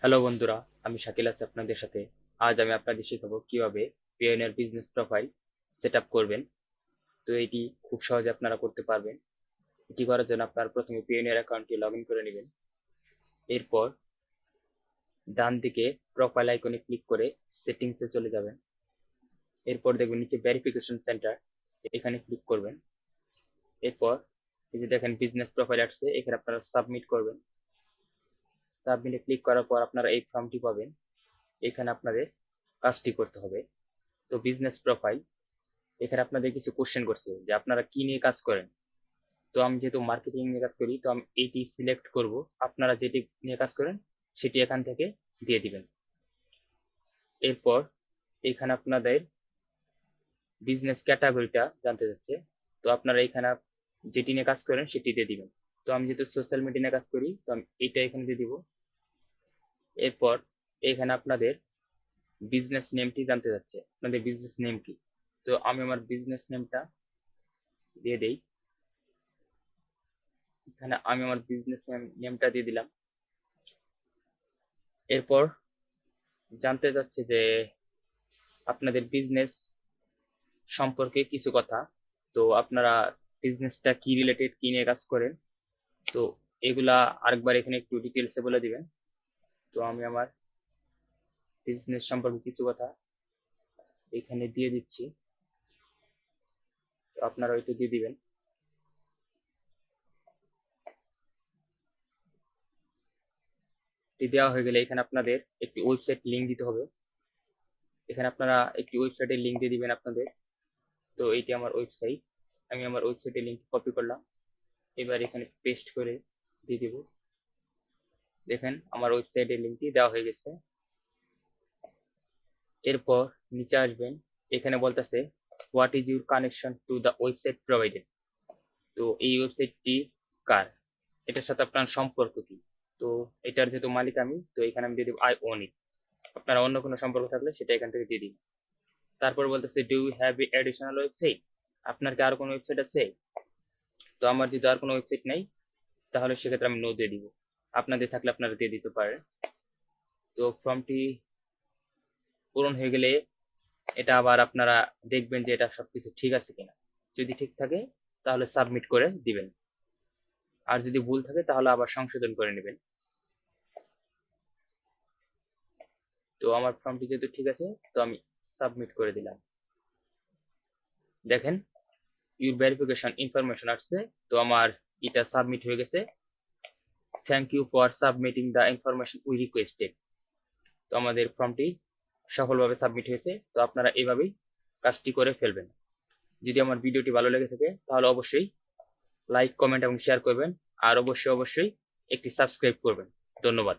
Hello বন্ধুরা, আমি শাকিল আছি আপনাদের সাথে। আজ আমি আপনাদের শেখাবো কিভাবে Payoneer business profile set up করবেন। তো এটি খুব সহজে আপনারা করতে পারবেন। এটি করার জন্য আপনারা প্রথমে পেওনিয়ার অ্যাকাউন্টটি লগ ইন করে নেবেন। এরপর ডান দিকে প্রোফাইল আইকনে ক্লিক করে সেটিংসে চলে যাবেন। এরপর দেখবেন নিচে ভেরিফিকেশন সেন্টার, এখানে ক্লিক করবেন। এরপর এই যে দেখেন বিজনেস প্রোফাইল আসছে, এখানে আপনারা সাবমিট করবেন। সাবমিটে ক্লিক করার পর আপনারা এই ফর্মটি পাবেন। এখানে আপনাদের কাজটি করতে হবে। তো বিজনেস প্রোফাইল, এখানে আপনাদের কিছু কোশ্চেন করছে যে আপনারা কি নিয়ে কাজ করেন। তো আমি যেহেতু মার্কেটিং নিয়ে কাজ করি, তো আমি এইটি সিলেক্ট করব। আপনারা যেটি নিয়ে কাজ করেন সেটি এখান থেকে দিয়ে দিবেন। এরপর এখানে আপনাদের বিজনেস ক্যাটাগরিটা জানতে চাচ্ছে। তো আপনারা এখানে যেটি নিয়ে কাজ করেন সেটি দিয়ে দিবেন। তো আমি যেহেতু সোশ্যাল মিডিয়া নিয়ে কাজ করি, তো আমি এইটা এখানে দিয়ে দিব। এরপর এখানে আপনাদের বিজনেস নেমটি জানতে চাচ্ছে, আপনাদের বিজনেস নেম কি। তো আমি আমার বিজনেস নেমটা দিয়ে দেই। এখানে আমি আমার বিজনেস নেমটা দিয়ে দিলাম। এরপর জানতে চাচ্ছে যে আপনাদের বিজনেস সম্পর্কে কিছু কথা। তো আপনারা বিজনেসটা কি রিলেটেড, কি নিয়ে কাজ করেন, তো এগুলা আরেকবার এখানে একটু ডিটেলসে বলে দিবেন। তো আমি আমার বিজনেস সম্পর্কে কিছু কথা এখানে দিয়ে দিচ্ছি। তো আপনারা ওইটা দিয়ে দিবেন। দেওয়া হয়ে গেলে এখানে আপনাদের একটি ওয়েবসাইট লিংক দিতে হবে। এখানে আপনারা একটি ওয়েবসাইটের লিংক দিয়ে দিবেন আপনাদের। তো এইটি আমার ওয়েবসাইট, আমি আমার ওয়েবসাইটের লিংক কপি করলাম। এবার এখানে পেস্ট করে দিয়ে দিব। দেখেন আমার ওয়েবসাইটের লিংকটি দেওয়া হয়ে গেছে। এরপর নিচে আসবেন, এখানে বলতেছে what is your connection to the website provided. তো এই ওয়েবসাইটটি কার, এটার সাথে আপনার সম্পর্ক কি। তো এটার যেহেতু মালিক আমি, তো এখানে আমি দিয়ে দিব আই ওন ইট। আপনারা অন্য কোনো সম্পর্ক থাকলে সেটা এখান থেকে দিয়ে দিন। তারপর বলতেছে do you have a additional website, আপনার কি আর কোনো ওয়েবসাইট আছে। তো আমার যদি আর কোনো ওয়েবসাইট নেই, তাহলে সেক্ষেত্রে আমি নো দিয়ে দিব। আপনাদের থাকলে আপনারা দিয়ে দিতে পারেন। তো ফর্মটি পূরণ হয়ে গেলে এটা আবার আপনারা দেখবেন যে এটা সবকিছু ঠিক আছে কিনা। যদি ঠিক থাকে তাহলে সাবমিট করে দিবেন, আর যদি ভুল থাকে তাহলে আবার সংশোধন করে নেবেন। তো আমার ফর্মটি যেহেতু ঠিক আছে, তো আমি সাবমিট করে দিলাম। দেখেন ইউর ভেরিফিকেশন ইনফরমেশন আসছে। তো আমার এটা সাবমিট হয়ে গেছে। Thank you for submitting the information we requested. তো আমাদের ফর্মটি সফলভাবে সাবমিট হয়েছে। তো আপনারা এইভাবেই কাজটি করে ফেলবেন। যদি আমার ভিডিওটি ভালো লেগে থাকে তাহলে অবশ্যই লাইক, কমেন্ট এবং শেয়ার করবেন। আর অবশ্যই একটি সাবস্ক্রাইব করবেন। ধন্যবাদ।